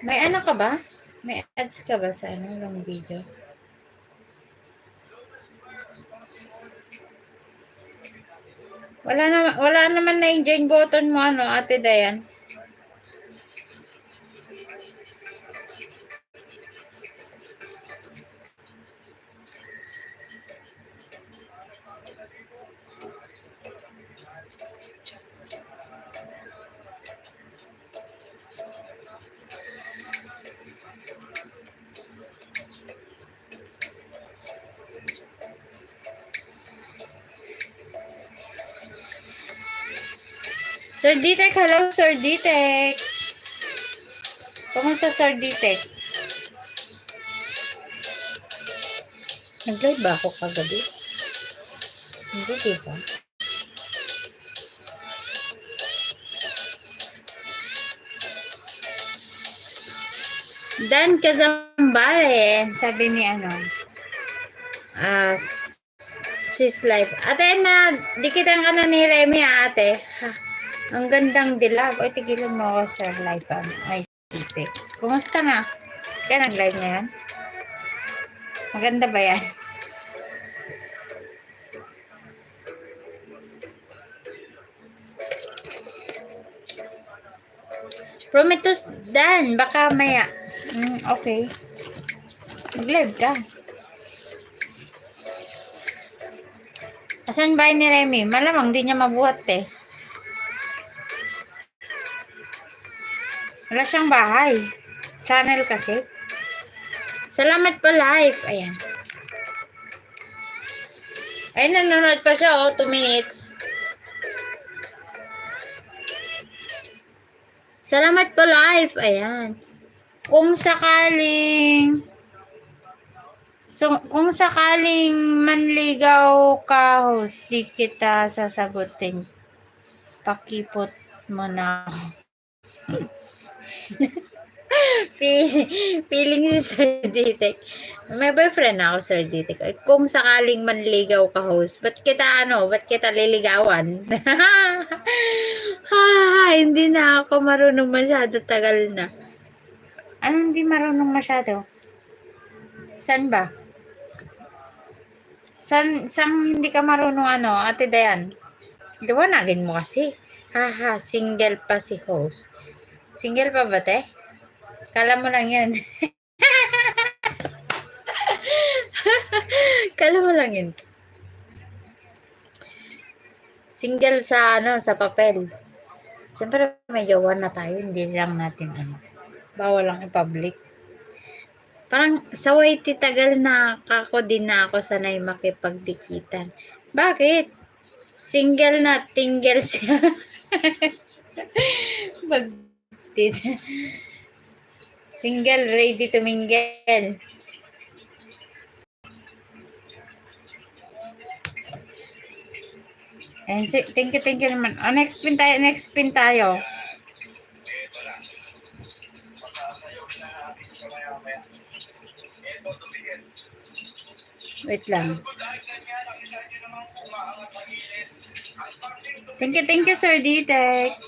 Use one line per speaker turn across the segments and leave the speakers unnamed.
May ano ka ba? May ads ka ba sa ano long video? Wala naman na yung join button mo ano, Ate Dayan. Sir Ditek, hello Sir Ditek. Kumusta Sir Ditek? Nag-live ba ako kagabi? Hindi, diba? Dan Kazambale, sabi ni ano, sis life. Ate na, dikitan ka na ni Remy ate. Ha, ang gandang dilag. Oy, tigilan mo ako sa live. Ay, Ditek. Kumusta na? Kaya nag-live na yan? Maganda ba yan? Prometheus Dan, baka maya. Okay. Mag-live ka. Asan ba ni Remy? Malamang di niya mabuhat eh. Wala siyang bahay. Channel kasi. Salamat po live. Ayan. Ay, nanonood pa siya 2 minutes. Salamat po live. Ayan. Kung sakaling manligaw ka, host, di kita sasagutin. Pakipot mo na. Feeling si Sir Ditek. May boyfriend ako, Sir Ditek. Kung sakaling manligaw ka, host, ba't kita liligawan? Hindi na ako marunong masyado, tagal na. Ano hindi marunong masyado? Saan ba? Saan hindi ka marunong Ate Dayan? Liwanagin mo kasi. Single pa si host. Single pa ba, te? Kala mo lang yan. Kala mo lang yun. Single sa papel. Siyempre may jowa na tayo, hindi lang natin bawal lang i-public. Parang sa YT tagal na din na ako sanay makipagdikitan. Bakit? Single na, tingle siya. Single, ready to mingle. And thank you naman. Next pin tayo. Wait lang. Thank you, Sir Ditek.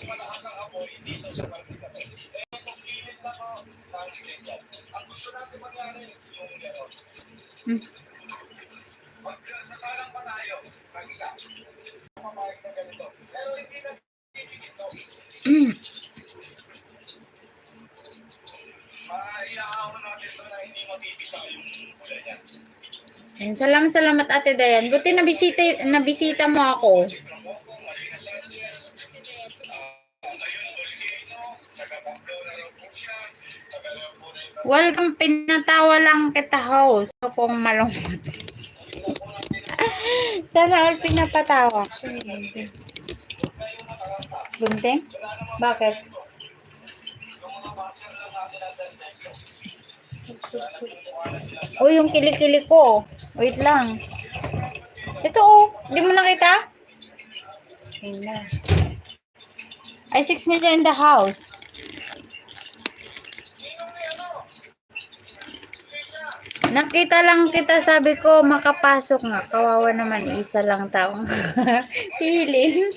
And salamat Ate Dayan. Buti nabisita mo ako. Welcome, pinatawa lang kita host. Kung malungkot. Sana all pinapatawa. Gunting? Bakit? Yung kilikili ko. Wait lang. Ito di mo nakita? Ayun. Ay, 6 million in the house. Nakita lang kita, sabi ko, makapasok nga. Kawawa naman, isa lang taong hiling.